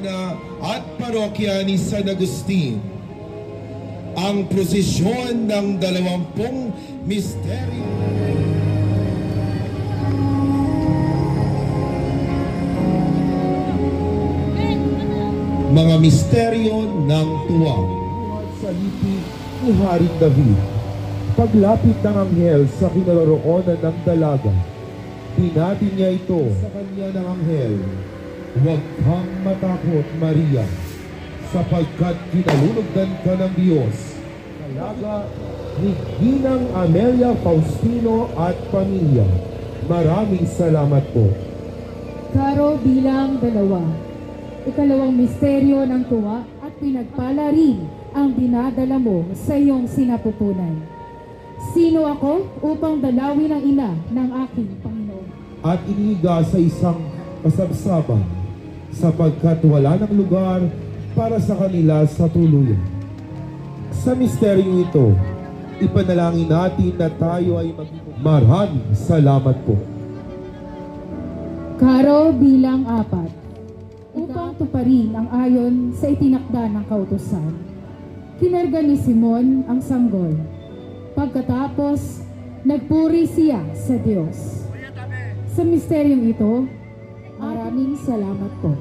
Liwana at parokya ni San Agustin. Ang prosesyon ng 20 misteryo. Mga misteryo ng tuwa. Sa lipi ni Haring David, paglapit ng anghel sa kinaroroonan ng dalaga, binati niya ito sa kanya ng anghel, "Huwag kang matakot, Maria, sapagkat kinalulugdan ka ng Diyos." Dalaga ni Ginang Amelia Faustino at pamilya. Maraming salamat po. Karo bilang 2. Ikalawang misteryo ng tuwa at pinagpala rin ang dinadala mo sa iyong sinapupunan. Sino ako upang dalawin ang ina ng aking Panginoon? At iniga sa isang kasabsaban, sapagkat wala ng lugar para sa kanila sa tuluyan. Sa misteryong ito, ipanalangin natin na tayo ay maging maraming salamat po. Karo bilang 4. Upang tuparin ang ayon sa itinakda ng kautusan, kinarga ni Simon ang sanggol. Pagkatapos, nagpuri siya sa Diyos. Sa misteryong ito, maraming salamat po.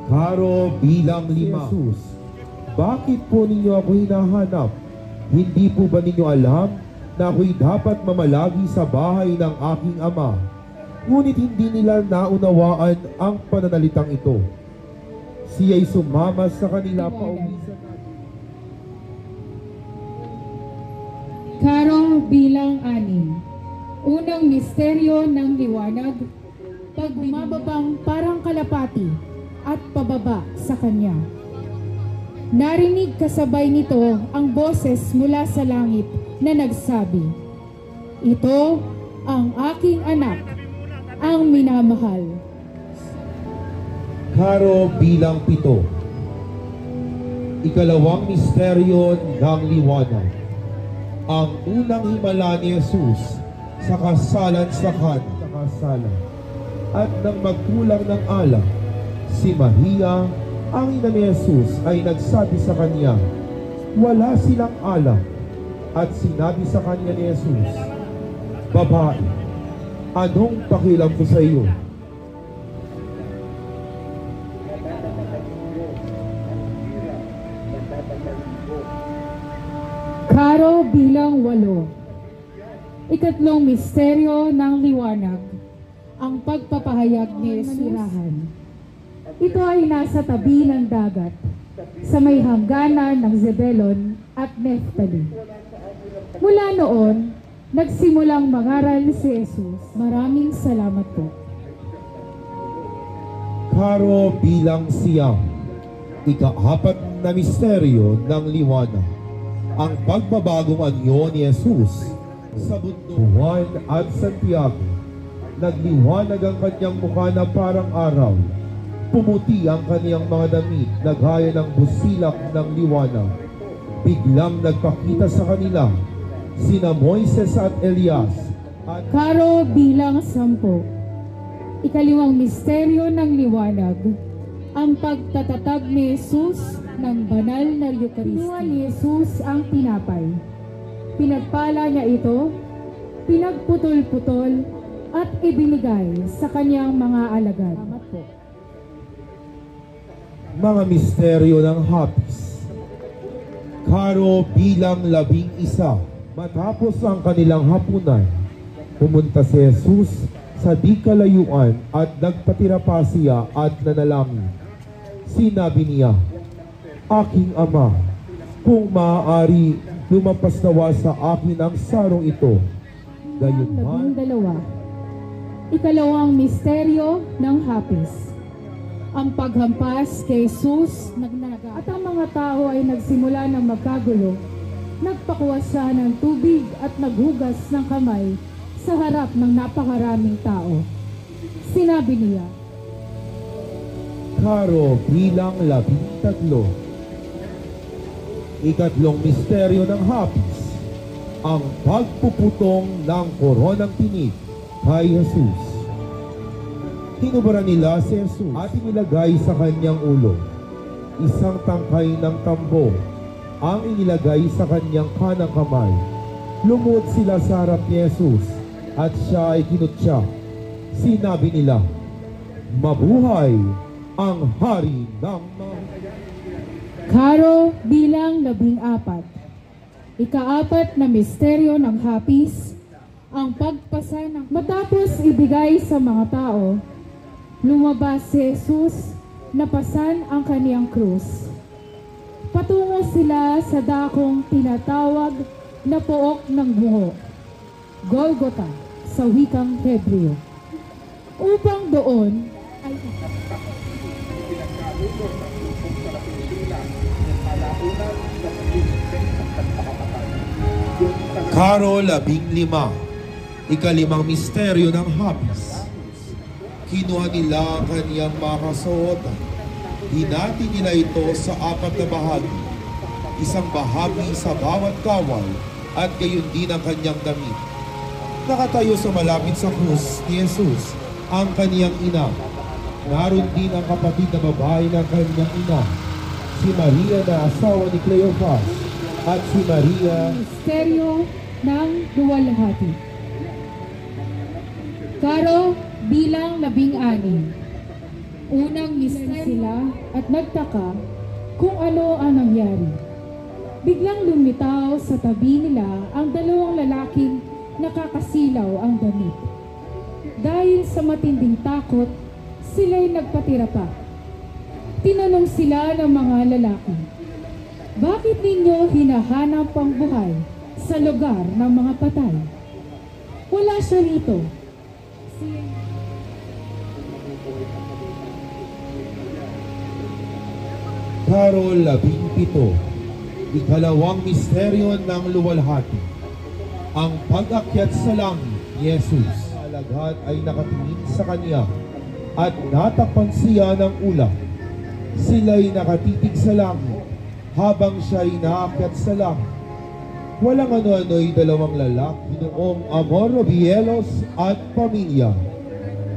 Karo bilang 5. Jesus, bakit po ninyo ako hinahanap? Hindi po ba ninyo alam na ako'y dapat mamalagi sa bahay ng aking ama? Ngunit hindi nila naunawaan ang pananalitang ito. Siya'y sumama sa kanila pauwi sa Karo bilang 6. Unang misteryo ng liwanag, pagbumababang parang kalapati at pababa sa kanya. Narinig kasabay nito ang boses mula sa langit na nagsabi, "Ito ang aking anak, ang minamahal." Karo bilang 7. Ikalawang misteryo ng liwanag. Ang unang himala ni Jesus sa kasalan sa Kana. At nang magkulang ng alak, si Maria, ang ina ni Jesus, ay nagsabi sa kanya, "Wala silang alak." At sinabi sa kanya ni Jesus, "Babae, anong pakialam ko sa iyo?" Karo bilang 8. Ikatlong misteryo ng liwanag, ang pagpapahayag ni Jesus. Ito ay nasa tabi ng dagat, sa may hangganan ng Zebulon at Naphtali. Mula noon, nagsimulang mangaral si Jesus. Maraming salamat po. Karo bilang 9. Ika-4 na misteryo ng liwanag, ang pagbabagong anyo ni Jesus sa bundok. Juan at Santiago, nagliwanag ang kanyang mukha na parang araw. Pumuti ang kaniyang mga damit na gaya ng busilak ng liwanag. Biglang nagpakita sa kanila sina Moises at Elias. At Karo bilang 10. Ikalawang misteryo ng liwanag, ang pagtatatag ni Jesus ng banal na Eucharistia. Kinuha ni Jesus ang tinapay. Pinagpala niya ito, pinagputol-putol, at ibinigay sa kanyang mga alagad. mga misteryo ng hapis. Karo bilang 11. Matapos ang kanilang hapunan, pumunta si Jesus sa di kalayuan at nagpatira pa siya at nanalangin. Sinabi niya, "Aking Ama, kung maaari, lumampas nawa sa akin ang sarong ito." Gayunman, 12. Ikalawang misteryo ng hapis. Ang paghampas kay Jesus nagnaga at ang mga tao ay nagsimula ng magkagulo. Nagpakuha siya ng tubig at naghugas ng kamay sa harap ng napakaraming tao. Sinabi niya, Karo bilang 13. Ikatlong misteryo ng hapis, ang pagpuputong ng koronang tinik kay Jesus. Hinubaran nila si Jesus at inilagay sa kanyang ulo. Isang tangkay ng tambo ang inilagay sa kanyang kanang kamay. Lumuhod sila sa harap ni Jesus at siya ay kinutya. Sinabi nila, "Mabuhay ang hari ng mga..." Karo bilang 14. Ika-4 na misteryo ng hapis, ang pagpasa ng... Matapos ibigay sa mga tao, lumabas si Jesus, napasan ang kaniyang krus. Patungo sila sa dakong tinatawag na pook ng bungo, Golgotha sa wikang Hebreo. Upang doon ay Karo 15, ika-5 misteryo ng hapis. Kinuha nila ang kaniyang mga kasuotan. Hinati nila ito sa 4 na bahagi. Isang bahagi sa bawat kawal at gayon din ang kanyang damit. Nakatayo sa malapit sa krus ni Jesus ang kaniyang ina. Naroon din ang kapatid na babae ng kaniyang ina, si Maria na asawa ni Cleopas, at si Maria. misteryo ng luwalhati. Karo bilang 16. Unang misteryo sila at nagtaka kung ano ang nangyari. Biglang lumitaw sa tabi nila ang 2 lalaking nakakasilaw ang damit. Dahil sa matinding takot, sila'y nagpatira pa. Tinanong sila ng mga lalaki, "Bakit ninyo hinahanap ang buhay sa lugar ng mga patay? Wala siya rito." Karo 17, ika-2 misteryo ng luwalhati. Ang pag-akyat sa langit ni Jesus. Alagad ay nakatingin sa kanya at natakpan siya ng ulap. Sila'y nakatitig sa langit habang siya'y naakyat sa langit. Walang ano-ano'y 2 lalaki noong Amor Robielos at pamilya.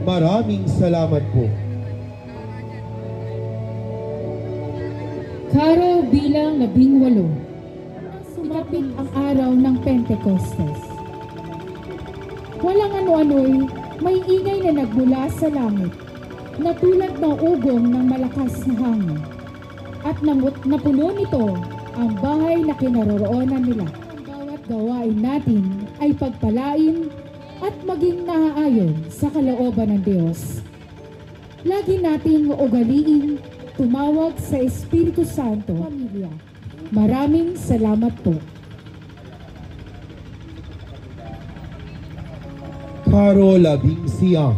Maraming salamat po. Karo bilang 18. Sumapit ang araw ng Pentecostes. Walang ano-ano'y may ingay na nagmula sa langit, na tulad ng ugong ng malakas na hangin. At napuno nito ang bahay na kinaroroonan nila. Ang bawat gawain natin ay pagpalain at maging naaayon sa kalooban ng Diyos. Lagi nating ugaliin tumawag sa Espiritu Santo, pamilya. Maraming salamat po. Karo 11,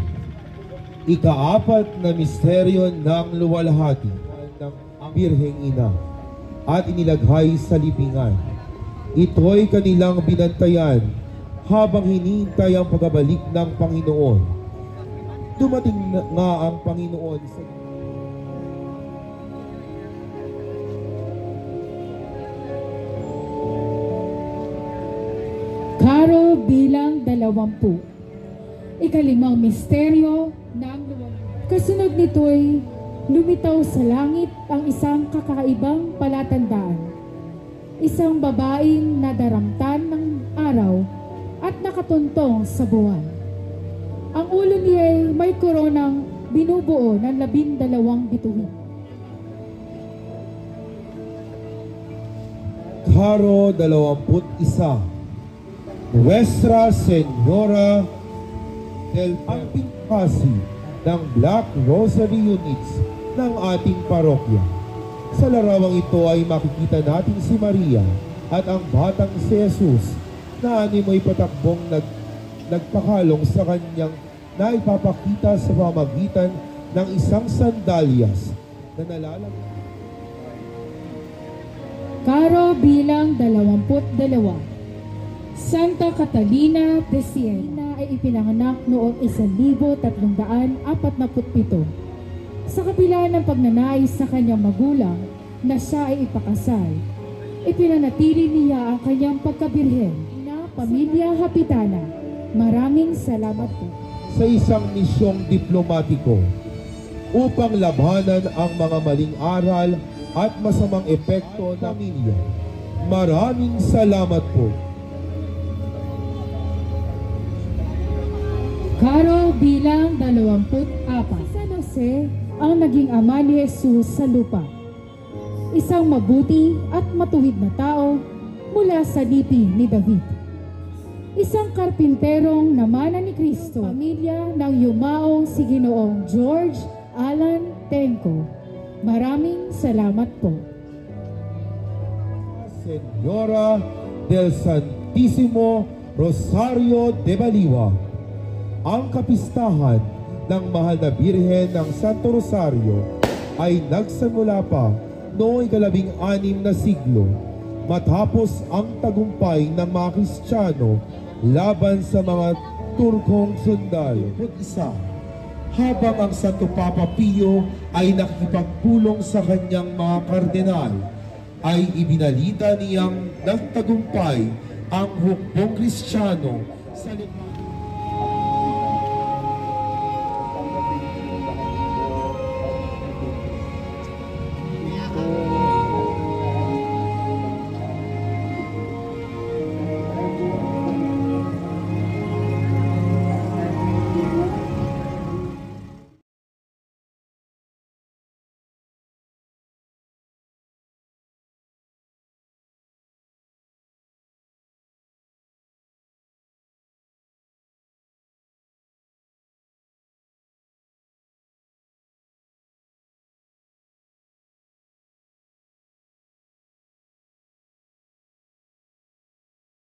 ika-4 na misteryo ng luwalhati ng Birheng Ina at inilagay sa libingan. Ito'y kanilang binantayan habang hinihintay ang pagbabalik ng Panginoon. Dumating na nga ang Panginoon sa Karo bilang 20. Ika-5 misteryo ng luwalhati. Kasunod nito'y lumitaw sa langit ang isang kakaibang palatandaan. Isang babaeng nadaramtan ng araw at nakatuntong sa buwan. Ang ulo niya'y may koronang binubuo ng 12 bituin. Karo 21, Nuestra Señora del Pingpasi ng Black Rosary Units ng ating parokya. Sa larawang ito ay makikita natin si Maria at ang batang si Jesus na animoy patakbong nagpakalong sa kanyang naipapakita sa pamagitan ng isang sandalyas na nalalagay. Karo bilang 22. Santa Catalina de Siena ay ipinanganak noong 1347. Sa kabila ng pagnanais sa kanyang magulang na siya ay ipakasal, ipinanatili niya ang kanyang pagkabirhen na pamilya Hapitana. Maraming salamat po. sa isang misyong diplomatiko upang labanan ang mga maling aral at masamang epekto ng pamilya. Maraming salamat po. Carol bilang 24. San Jose ang naging ama ni Jesus sa lupa. Isang mabuti at matuwid na tao mula sa lipi ni David. Isang karpinterong namana ni Kristo, pamilya ng yumaong si Ginoong George Alan Tenco. Maraming salamat po. Señora del Santísimo Rosario de Baliwa, ang kapistahan ng mahal na Birhen ng Santo Rosario ay nagsimula pa noong 16 na siglo matapos ang tagumpay ng mga Kristiyano laban sa mga Turkong sundalo. Isa, habang ang Santo Papa Pio ay nakikipagpulong sa kanyang mga kardinal, ay ibinalita niyang nagtagumpay ang hukbong Kristiyano sa lipa.